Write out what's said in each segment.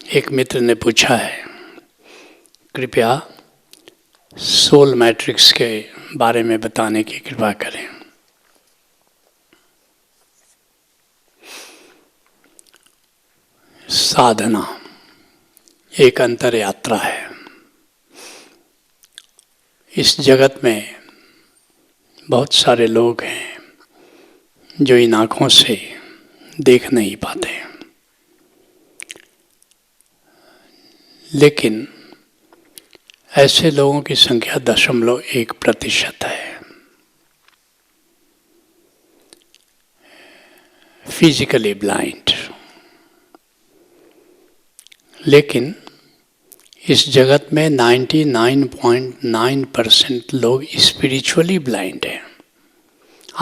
एक मित्र ने पूछा है, कृपया सोल मैट्रिक्स के बारे में बताने की कृपा करें। साधना एक अंतर यात्रा है। इस जगत में बहुत सारे लोग हैं जो इन आँखों से देख नहीं पाते, लेकिन ऐसे लोगों की संख्या 0.1% है। Physically blind. लेकिन इस जगत में 99.9% लोग स्पिरिचुअली ब्लाइंड हैं,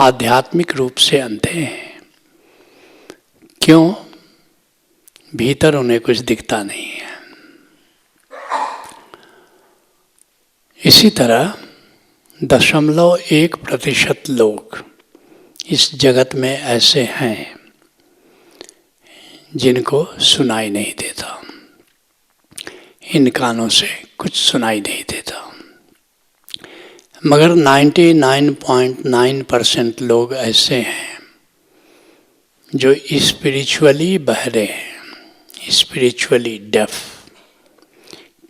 आध्यात्मिक रूप से अंधे हैं। क्यों? भीतर उन्हें कुछ दिखता नहीं है। इसी तरह 0.1% लोग इस जगत में ऐसे हैं जिनको सुनाई नहीं देता, इन कानों से कुछ सुनाई नहीं देता। मगर 99.9% लोग ऐसे हैं जो स्पिरिचुअली बहरे हैं, स्पिरिचुअली डेफ,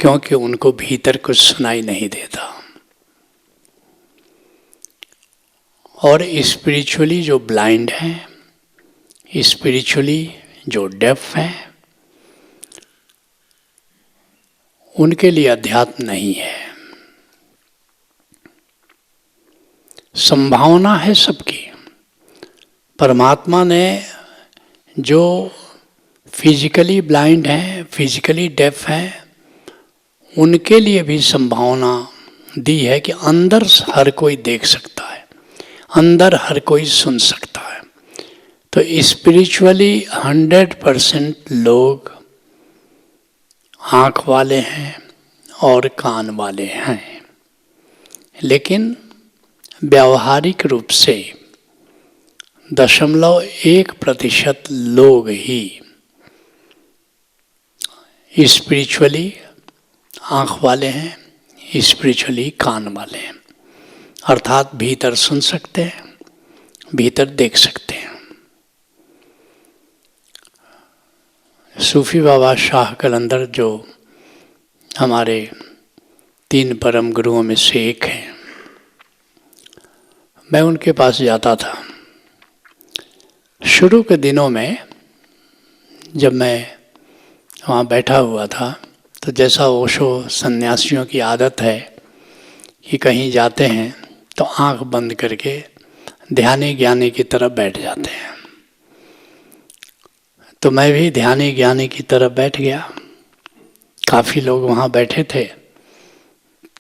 क्योंकि उनको भीतर कुछ सुनाई नहीं देता। और स्पिरिचुअली जो ब्लाइंड हैं, स्पिरिचुअली जो डेफ हैं, उनके लिए अध्यात्म नहीं है। संभावना है सबकी। परमात्मा ने जो फिजिकली ब्लाइंड हैं, फिजिकली डेफ हैं, उनके लिए भी संभावना दी है कि अंदर हर कोई देख सकता है, अंदर हर कोई सुन सकता है। तो स्पिरिचुअली 100% लोग आँख वाले हैं और कान वाले हैं, लेकिन व्यावहारिक रूप से 0.1% लोग ही स्पिरिचुअली आँख वाले हैं, स्पिरिचुअली कान वाले हैं। अर्थात भीतर सुन सकते हैं, भीतर देख सकते हैं। सूफी बाबा शाह कलंदर जो हमारे 3 परम गुरुओं में से एक हैं, मैं उनके पास जाता था। शुरू के दिनों में जब मैं वहाँ बैठा हुआ था, तो जैसा ओशो सन्यासियों की आदत है कि कहीं जाते हैं तो आँख बंद करके ध्यानी ज्ञानी की तरफ बैठ जाते हैं। तो मैं भी ध्यानी ज्ञानी की तरफ बैठ गया। काफ़ी लोग वहाँ बैठे थे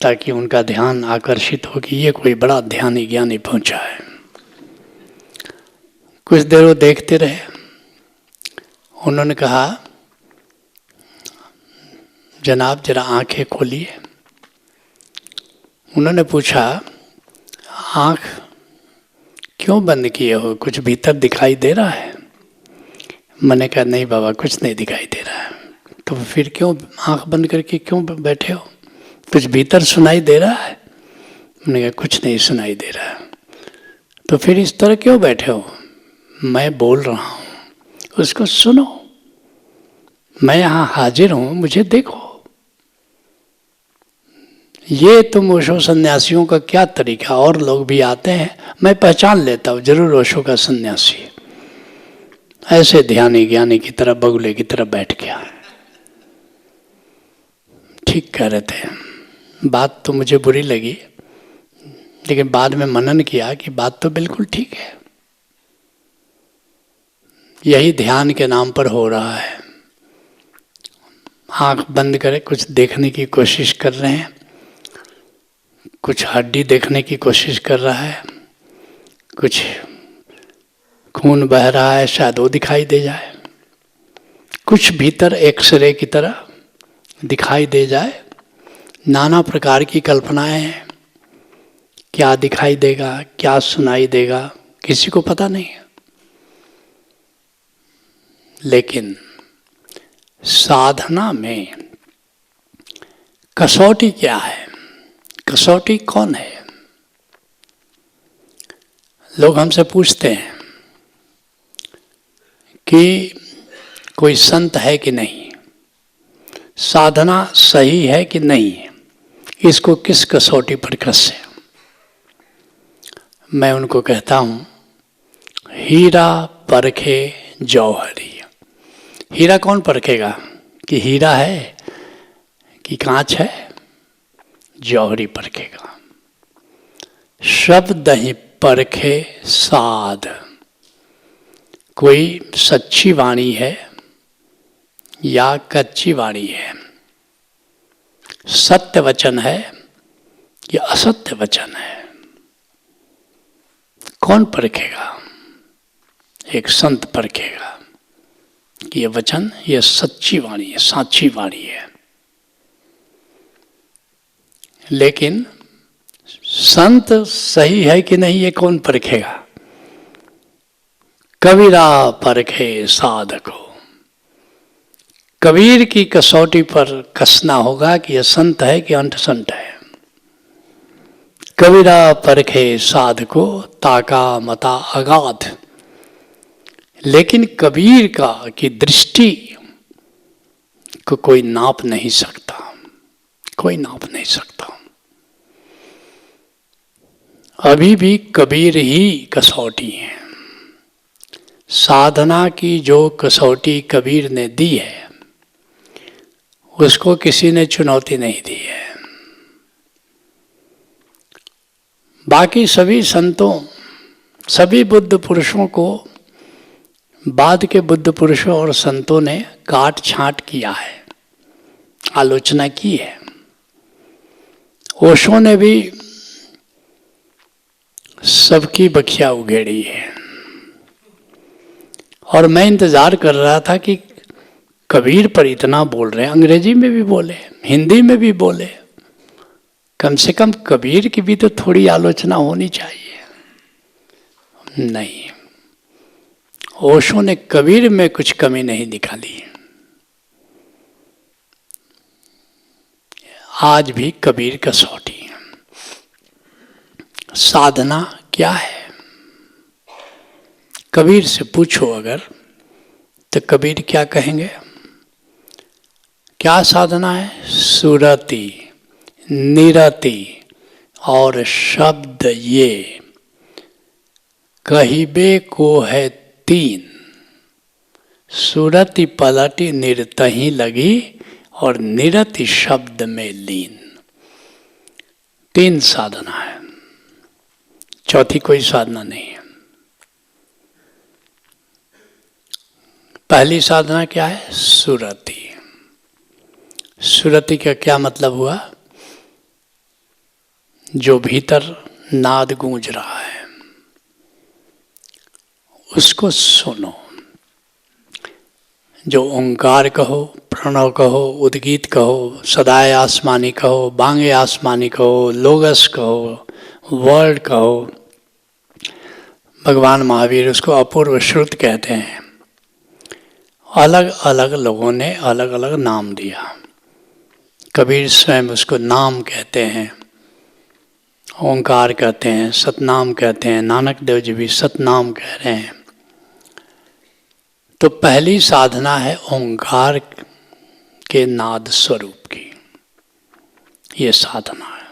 ताकि उनका ध्यान आकर्षित हो कि ये कोई बड़ा ध्यानी ज्ञानी पहुँचा है। कुछ देर वो देखते रहे। उन्होंने कहा, जनाब जरा आंखें खोलिए। उन्होंने पूछा, आँख क्यों बंद किए हो, कुछ भीतर दिखाई दे रहा है? मैंने कहा, नहीं बाबा, कुछ नहीं दिखाई दे रहा है। तो फिर क्यों आँख बंद करके क्यों बैठे हो, कुछ भीतर सुनाई दे रहा है? मैंने कहा, कुछ नहीं सुनाई दे रहा है। तो फिर इस तरह क्यों बैठे हो? मैं बोल रहा हूँ, उसको सुनो। मैं यहाँ हाजिर हूँ, मुझे देखो। ये तुम ओशो सन्यासियों का क्या तरीका? और लोग भी आते हैं, मैं पहचान लेता हूँ, जरूर ओशो का सन्यासी। ऐसे ध्यानी ज्ञानी की तरह, बगुले की तरह बैठ गया। ठीक कह रहे थे। बात तो मुझे बुरी लगी, लेकिन बाद में मनन किया कि बात तो बिल्कुल ठीक है। यही ध्यान के नाम पर हो रहा है। आँख बंद करे कुछ देखने की कोशिश कर रहे हैं, कुछ हड्डी देखने की कोशिश कर रहा है, कुछ खून बह रहा है, शायद वो दिखाई दे जाए, कुछ भीतर एक्सरे की तरह दिखाई दे जाए। नाना प्रकार की कल्पनाएं हैं, क्या दिखाई देगा, क्या सुनाई देगा, किसी को पता नहीं है। लेकिन साधना में कसौटी क्या है? कसौटी कौन है? लोग हमसे पूछते हैं कि कोई संत है कि नहीं, साधना सही है कि नहीं, इसको किस कसौटी पर कसे? मैं उनको कहता हूं, हीरा परखे जौहरी। हीरा कौन परखेगा कि हीरा है कि कांच है? जौहरी परखेगा। शब्द ही परखे साध। कोई सच्ची वाणी है या कच्ची वाणी है, सत्य वचन है या असत्य वचन है, कौन परखेगा? एक संत परखेगा कि यह वचन, यह सच्ची वाणी है, साची वाणी है। लेकिन संत सही है कि नहीं, ये कौन परखेगा? कबीरा परखे साधको। कबीर की कसौटी पर कसना होगा कि यह संत है कि अंट संत है। कबीरा परखे साधको ताका मता अगाध। लेकिन कबीर का की दृष्टि को कोई नाप नहीं सकता, कोई नाप नहीं सकता। अभी भी कबीर ही कसौटी है। साधना की जो कसौटी कबीर ने दी है, उसको किसी ने चुनौती नहीं दी है। बाकी सभी संतों, सभी बुद्ध पुरुषों को बाद के बुद्ध पुरुषों और संतों ने काट छांट किया है, आलोचना की है। ओशो ने भी सबकी बखिया उघेड़ी है। और मैं इंतजार कर रहा था कि कबीर पर इतना बोल रहे हैं, अंग्रेजी में भी बोले, हिंदी में भी बोले, कम से कम कबीर की भी तो थोड़ी आलोचना होनी चाहिए। नहीं, ओशो ने कबीर में कुछ कमी नहीं निकाली। आज भी कबीर कसौटी है। साधना क्या है? कबीर से पूछो अगर, तो कबीर क्या कहेंगे? क्या साधना है? सुरति, निरति और शब्द ये कहिबे को है तीन। सुरति पलटी निरतही लगी और निरति शब्द में लीन। तीन साधना है, चौथी कोई साधना नहीं है। पहली साधना क्या है? सुरति। सुरति का क्या मतलब हुआ? जो भीतर नाद गूंज रहा है उसको सुनो। जो ओंकार कहो, प्रणव कहो, उद्गीत कहो, सदाए आसमानी कहो, बांगे आसमानी कहो, लोगस कहो, वर्ड कहो। भगवान महावीर उसको अपूर्व श्रुत कहते हैं। अलग अलग लोगों ने अलग अलग नाम दिया। कबीर स्वयं उसको नाम कहते हैं, ओंकार कहते हैं, सतनाम कहते हैं। नानक देव जी भी सतनाम कह रहे हैं। तो पहली साधना है ओंकार के नाद स्वरूप की, ये साधना है।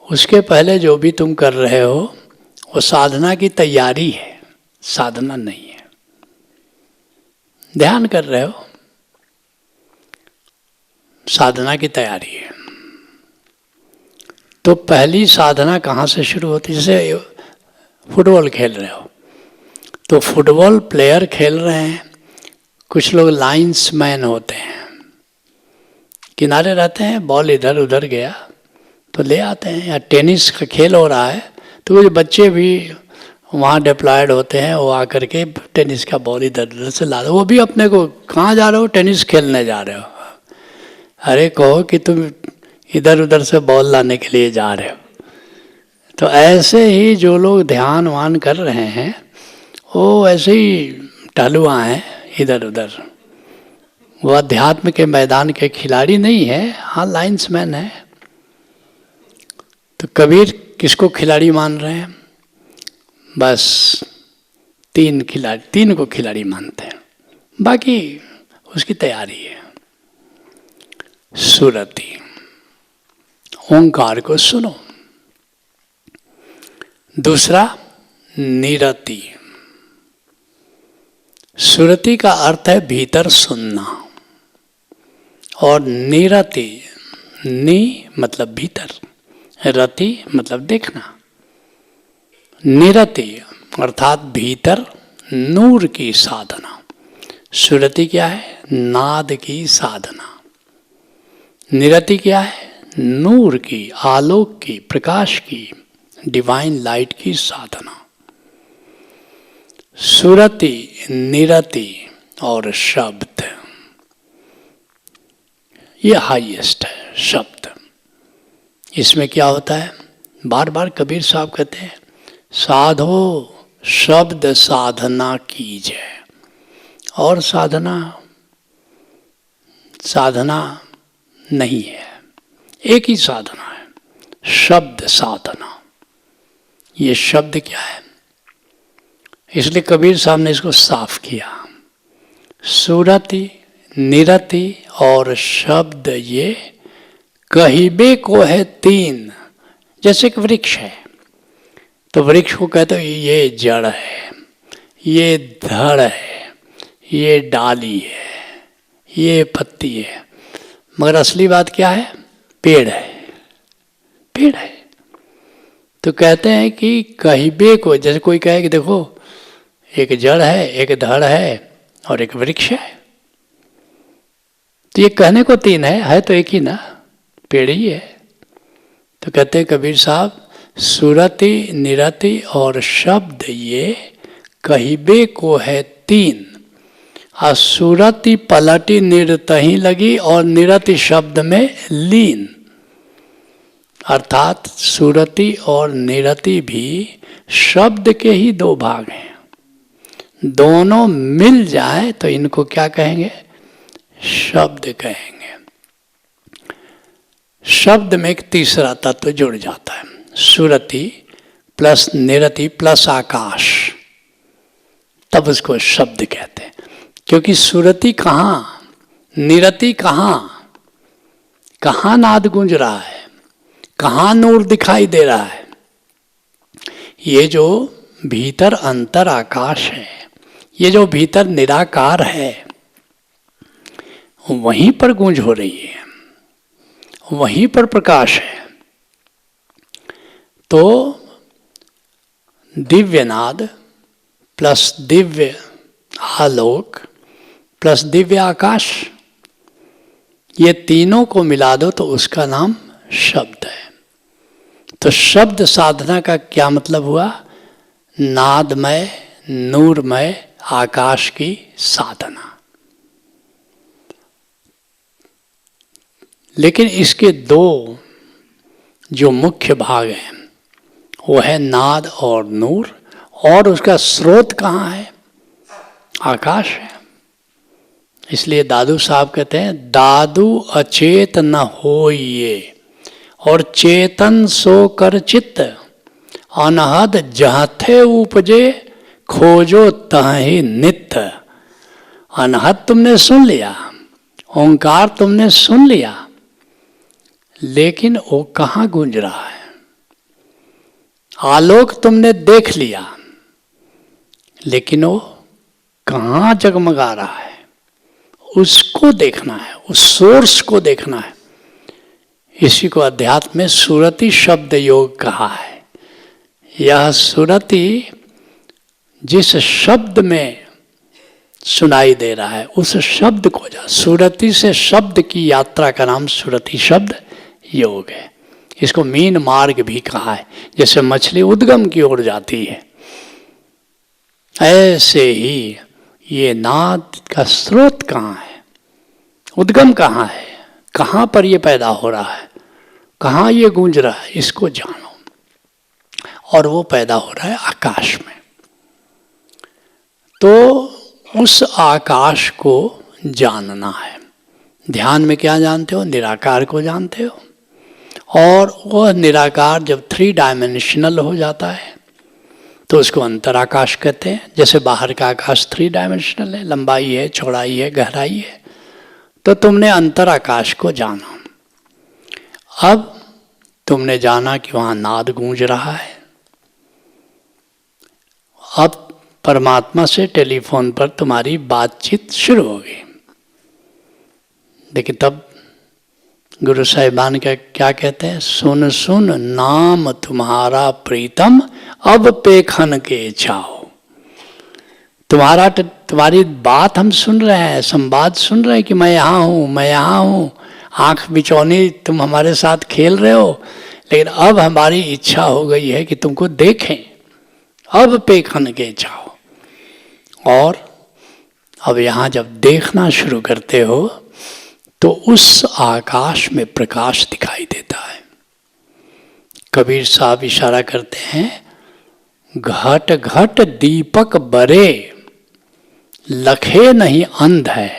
उसके पहले जो भी तुम कर रहे हो वो साधना की तैयारी है, साधना नहीं है। ध्यान कर रहे हो, साधना की तैयारी है। तो पहली साधना कहाँ से शुरू होती है? जैसे फुटबॉल खेल रहे हो, तो फुटबॉल प्लेयर खेल रहे हैं, कुछ लोग लाइन्समैन होते हैं, किनारे रहते हैं, बॉल इधर उधर गया तो ले आते हैं। या टेनिस का खेल हो रहा है तो कुछ बच्चे भी वहाँ डिप्लॉयड होते हैं, वो आकर के टेनिस का बॉल इधर उधर से ला दो। वो भी अपने को, कहाँ जा रहे हो? टेनिस खेलने जा रहे हो। अरे कहो कि तुम इधर उधर से बॉल लाने के लिए जा रहे हो। तो ऐसे ही जो लोग ध्यान वान कर रहे हैं वो ऐसे ही टहलुआ हैं, इधर उधर वो अध्यात्म के मैदान के खिलाड़ी नहीं है, हाँ लाइन्समैन है। तो कबीर किसको खिलाड़ी मान रहे हैं? बस तीन को खिलाड़ी मानते हैं, बाकी उसकी तैयारी है। सुरति, ओंकार को सुनो। दूसरा निरति। सुरति का अर्थ है भीतर सुनना, और निरति, नि मतलब भीतर, रति मतलब देखना। निरति अर्थात भीतर नूर की साधना। सुरति क्या है? नाद की साधना। निरति क्या है? नूर की, आलोक की, प्रकाश की, डिवाइन लाइट की साधना। सुरति, निरति और शब्द, ये हाईएस्ट है शब्द। इसमें क्या होता है? बार बार कबीर साहब कहते हैं, साधो शब्द साधना कीजिए। और साधना नहीं है, एक ही साधना है, शब्द साधना। ये शब्द क्या है? इसलिए कबीर साहब ने इसको साफ किया। सुरति, निरति और शब्द ये कहिबे को है तीन। जैसे एक वृक्ष है, तो वृक्ष को कहते हैं ये जड़ है, ये धड़ है, ये डाली है, ये पत्ती है। मगर असली बात क्या है? पेड़ है, पेड़ है। तो कहते हैं कि कहिबे को, जैसे कोई कहे कि देखो एक जड़ है, एक धड़ है और एक वृक्ष है, तो ये कहने को तीन है तो एक ही ना, पेड़ ही है। तो कहते हैं कबीर साहब, सुरति, निरति और शब्द ये कहिबे को है तीन। और सुरति पलटी निरतही लगी और निरति शब्द में लीन। अर्थात सुरति और निरति भी शब्द के ही दो भाग हैं। दोनों मिल जाए तो इनको क्या कहेंगे? शब्द कहेंगे। शब्द में एक तीसरा तत्व जुड़ जाता है, सुरति प्लस निरति प्लस आकाश, तब उसको शब्द कहते हैं। क्योंकि सुरति कहाँ, निरति कहाँ, कहाँ नाद गूंज रहा है, कहाँ नूर दिखाई दे रहा है? ये जो भीतर अंतर आकाश है, ये जो भीतर निराकार है, वहीं पर गूंज हो रही है, वहीं पर प्रकाश है। तो दिव्य नाद प्लस दिव्य आलोक प्लस दिव्य आकाश, ये तीनों को मिला दो तो उसका नाम शब्द है। तो शब्द साधना का क्या मतलब हुआ? नादमय, नूरमय आकाश की साधना। लेकिन इसके दो जो मुख्य भाग हैं वो है नाद और नूर, और उसका स्रोत कहाँ है? आकाश है। इसलिए दादू साहब कहते हैं, दादू अचेत न होइए और चेतन सो कर चित्त, अनहद जहथे उपजे खोजो तहि नित्य। अनहद तुमने सुन लिया, ओंकार तुमने सुन लिया, लेकिन वो कहाँ गूंज रहा है? आलोक तुमने देख लिया, लेकिन वो कहाँ जगमगा रहा है? उसको देखना है, उस सोर्स को देखना है। इसी को अध्यात्म में सुरति शब्द योग कहा है। यह सुरति जिस शब्द में सुनाई दे रहा है, उस शब्द को जा, सुरति से शब्द की यात्रा का नाम सुरति शब्द योग है। इसको मीन मार्ग भी कहा है। जैसे मछली उद्गम की ओर जाती है, ऐसे ही ये नाद का स्रोत कहाँ है, उद्गम कहाँ है, कहाँ पर ये पैदा हो रहा है, कहाँ ये गूंज रहा है, इसको जानो। और वो पैदा हो रहा है आकाश में। तो उस आकाश को जानना है। ध्यान में क्या जानते हो? निराकार को जानते हो। और वह निराकार जब 3 डायमेंशनल हो जाता है तो उसको अंतराकाश कहते हैं। जैसे बाहर का आकाश 3 डायमेंशनल है, लंबाई है, चौड़ाई है, गहराई है। तो तुमने अंतराकाश को जाना। अब तुमने जाना कि वहाँ नाद गूंज रहा है। अब परमात्मा से टेलीफोन पर तुम्हारी बातचीत शुरू हो गई। लेकिन तब गुरु साहिबान क्या कहते हैं? सुन सुन नाम तुम्हारा प्रीतम, अब पेखन के जाओ। तुम्हारी बात हम सुन रहे हैं, संवाद सुन रहे हैं कि मैं यहाँ हूँ, मैं यहाँ हूँ। आँख बिचौनी तुम हमारे साथ खेल रहे हो, लेकिन अब हमारी इच्छा हो गई है कि तुमको देखें। अब पेखन के जाओ। और अब यहाँ जब देखना शुरू करते हो तो उस आकाश में प्रकाश दिखाई देता है। कबीर साहब इशारा करते हैं, घट घट दीपक बरे, लखे नहीं अंध है।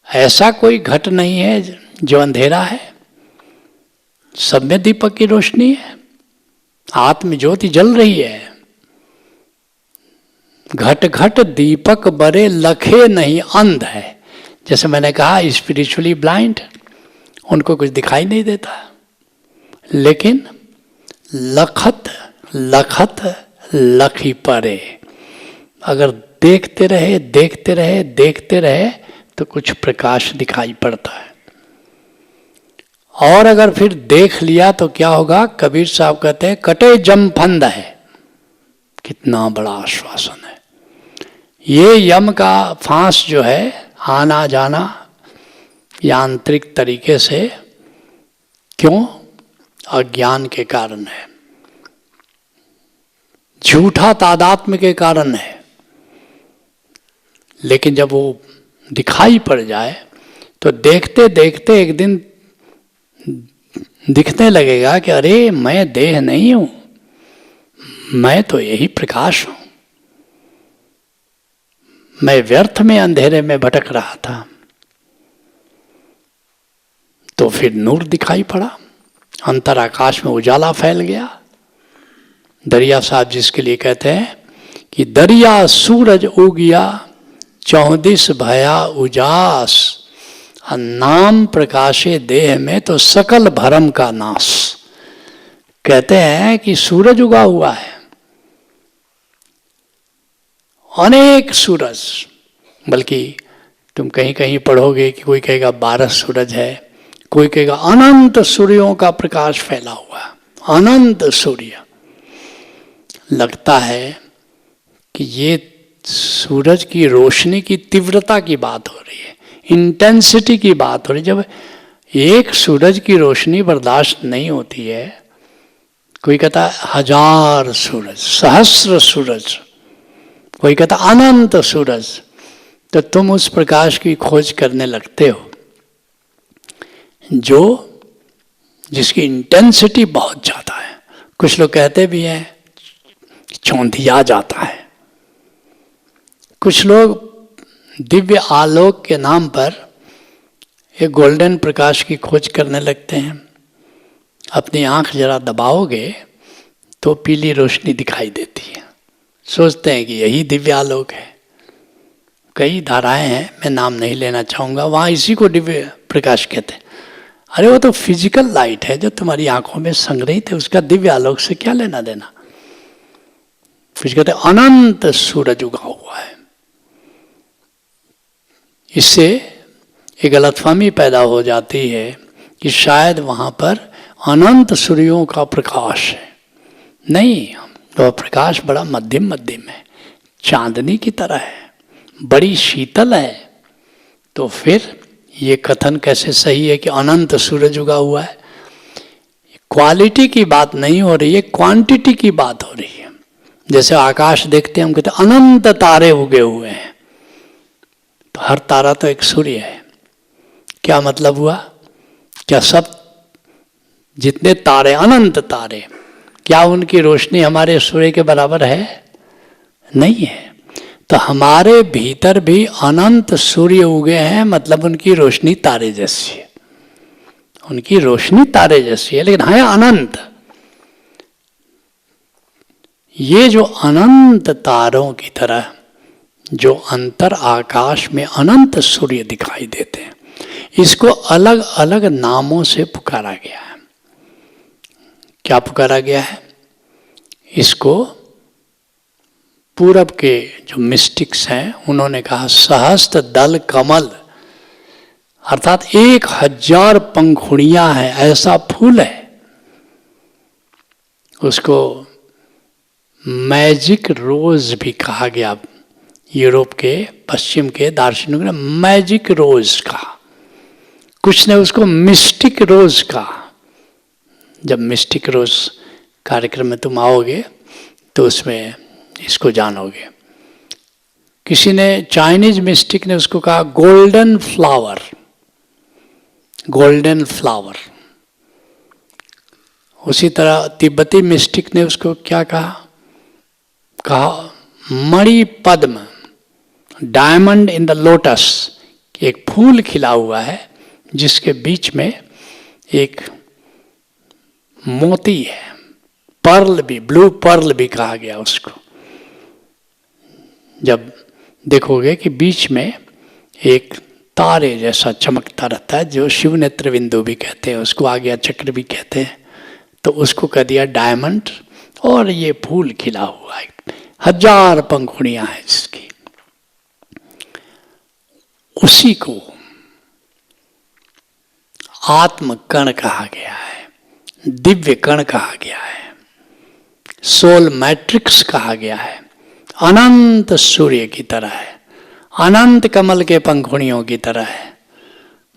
ऐसा कोई घट नहीं है जो अंधेरा है, सब में दीपक की रोशनी है, आत्म ज्योति जल रही है। घट घट दीपक बरे, लखे नहीं अंध है। जैसे मैंने कहा, स्पिरिचुअली ब्लाइंड, उनको कुछ दिखाई नहीं देता, लेकिन लखत लखत लखी परे, अगर देखते रहे देखते रहे देखते रहे तो कुछ प्रकाश दिखाई पड़ता है। और अगर फिर देख लिया तो क्या होगा? कबीर साहब कहते हैं, कटे जम फंद है। कितना बड़ा आश्वासन है। ये यम का फांस जो है, आना जाना यांत्रिक तरीके से, क्यों? अज्ञान के कारण है, झूठा तादात्म्य के कारण है। लेकिन जब वो दिखाई पड़ जाए तो देखते देखते एक दिन दिखने लगेगा कि अरे मैं देह नहीं हूं, मैं तो यही प्रकाश हूं। मैं व्यर्थ में अंधेरे में भटक रहा था। तो फिर नूर दिखाई पड़ा, अंतर आकाश में उजाला फैल गया। दरिया साहब जिसके लिए कहते हैं कि दरिया सूरज उगिया, 34 भया उजास, नाम प्रकाशे देह में तो सकल भरम का नाश। कहते हैं कि सूरज उगा हुआ है, अनेक सूरज, बल्कि तुम कहीं कहीं पढ़ोगे कि कोई कहेगा 12 सूरज है, कोई कहेगा अनंत सूर्यों का प्रकाश फैला हुआ है, अनंत सूर्य। लगता है कि ये सूरज की रोशनी की तीव्रता की बात हो रही है, इंटेंसिटी की बात हो रही है। जब एक सूरज की रोशनी बर्दाश्त नहीं होती है, कोई कहता है 1000 सूरज, सहस्र सूरज, कोई कहता अनंत सूरज, तो तुम उस प्रकाश की खोज करने लगते हो जिसकी इंटेंसिटी बहुत ज़्यादा है। कुछ लोग कहते भी हैं चौंधिया जाता है। कुछ लोग दिव्य आलोक के नाम पर एक गोल्डन प्रकाश की खोज करने लगते हैं। अपनी आंख जरा दबाओगे तो पीली रोशनी दिखाई देती है, सोचते हैं कि यही दिव्य आलोक है। कई धाराएं हैं, मैं नाम नहीं लेना चाहूँगा, वहाँ इसी को दिव्य प्रकाश कहते हैं। अरे वो तो फिजिकल लाइट है जो तुम्हारी आंखों में संग्रहित है, उसका दिव्य आलोक से क्या लेना देना। फिर कहते हैं अनंत सूरज उगा हुआ है। इससे एक गलतफहमी पैदा हो जाती है कि शायद वहाँ पर अनंत सूर्यों का प्रकाश है। नहीं, वह प्रकाश बड़ा मध्यम मध्यम है, चांदनी की तरह है, बड़ी शीतल है। तो फिर ये कथन कैसे सही है कि अनंत सूरज उगा हुआ है? क्वालिटी की बात नहीं हो रही है, क्वांटिटी की बात हो रही है। जैसे आकाश देखते हैं, हम कहते हैं अनंत तारे उगे हुए हैं, तो हर तारा तो एक सूर्य है। क्या मतलब हुआ? क्या सब जितने तारे, अनंत तारे, क्या उनकी रोशनी हमारे सूर्य के बराबर है? नहीं है। तो हमारे भीतर भी अनंत सूर्य उगे हैं, मतलब उनकी रोशनी तारे जैसी है, उनकी रोशनी तारे जैसी है, लेकिन है अनंत। ये जो अनंत तारों की तरह जो अंतर आकाश में अनंत सूर्य दिखाई देते हैं, इसको अलग अलग नामों से पुकारा गया है। क्या पुकारा गया है? इसको पूरब के जो मिस्टिक्स हैं उन्होंने कहा सहस्त्र दल कमल, अर्थात 1000 पंखुड़ियां हैं, ऐसा फूल है। उसको मैजिक रोज भी कहा गया, यूरोप के पश्चिम के दार्शनिकों ने मैजिक रोज कहा, कुछ ने उसको मिस्टिक रोज कहा। जब मिस्टिक रोज कार्यक्रम में तुम आओगे तो उसमें इसको जानोगे। किसी ने, चाइनीज मिस्टिक ने उसको कहा गोल्डन फ्लावर, गोल्डन फ्लावर। उसी तरह तिब्बती मिस्टिक ने उसको क्या कहा? कहा मणि पद्म, डायमंड इन द लोटस। एक फूल खिला हुआ है जिसके बीच में एक मोती है, पर्ल भी, ब्लू पर्ल भी कहा गया उसको। जब देखोगे कि बीच में एक तारे जैसा चमकता रहता है, जो शिव नेत्र बिंदु भी कहते हैं उसको, आज्ञा चक्र भी कहते हैं, तो उसको कह दिया डायमंड। और ये फूल खिला हुआ है, 1000 पंखुड़ियां हैं जिसकी। उसी को आत्म कण कहा गया है, दिव्य कण कहा गया है, सोल मैट्रिक्स कहा गया है। अनंत सूर्य की तरह है, अनंत कमल के पंखुड़ियों की तरह है,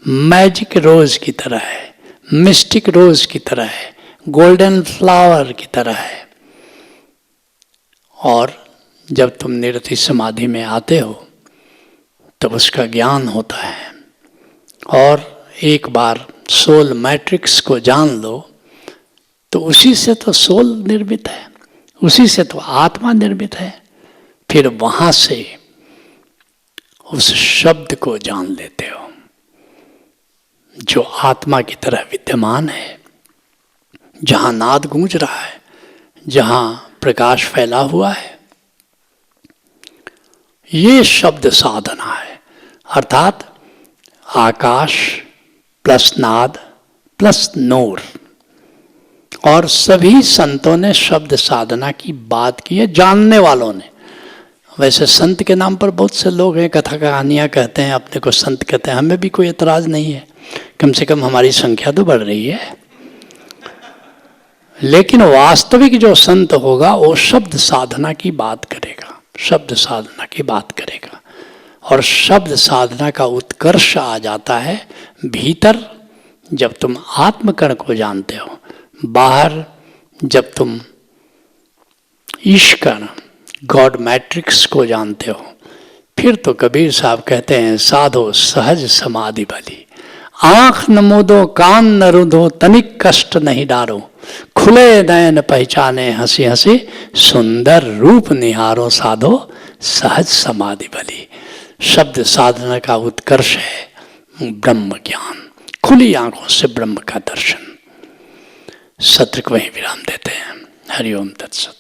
मैजिक रोज की तरह है, मिस्टिक रोज की तरह है, गोल्डन फ्लावर की तरह है। और जब तुम निरति समाधि में आते हो तब उसका ज्ञान होता है, और एक बार सोल मैट्रिक्स को जान लो तो उसी से तो सोल निर्मित है, उसी से तो आत्मा निर्मित है। फिर वहां से उस शब्द को जान लेते हो जो आत्मा की तरह विद्यमान है, जहां नाद गूंज रहा है, जहां प्रकाश फैला हुआ है। ये शब्द साधना है, अर्थात आकाश प्लस नाद प्लस नूर। और सभी संतों ने शब्द साधना की बात की है, जानने वालों ने। वैसे संत के नाम पर बहुत से लोग हैं, कथा कहानियाँ कहते हैं, अपने को संत कहते हैं, हमें भी कोई एतराज़ नहीं है, कम से कम हमारी संख्या तो बढ़ रही है। लेकिन वास्तविक जो संत होगा वो शब्द साधना की बात करेगा, शब्द साधना की बात करेगा। और शब्द साधना का उत्कर्ष आ जाता है भीतर जब तुम आत्मकण को जानते हो, बाहर जब तुम ईशकण गॉड मैट्रिक्स को जानते हो। फिर तो कबीर साहब कहते हैं साधो सहज समाधि भली, आंख न मूदो कान न रुंधो तनिक कष्ट नहीं डारो, खुले नयन पहचाने हंसी हंसी सुंदर रूप निहारो, साधो सहज समाधि भली। शब्द साधना का उत्कर्ष है ब्रह्म ज्ञान, खुली आंखों से ब्रह्म का दर्शन। सत्र को वहीं विराम देते हैं। हरिओम तत्सत।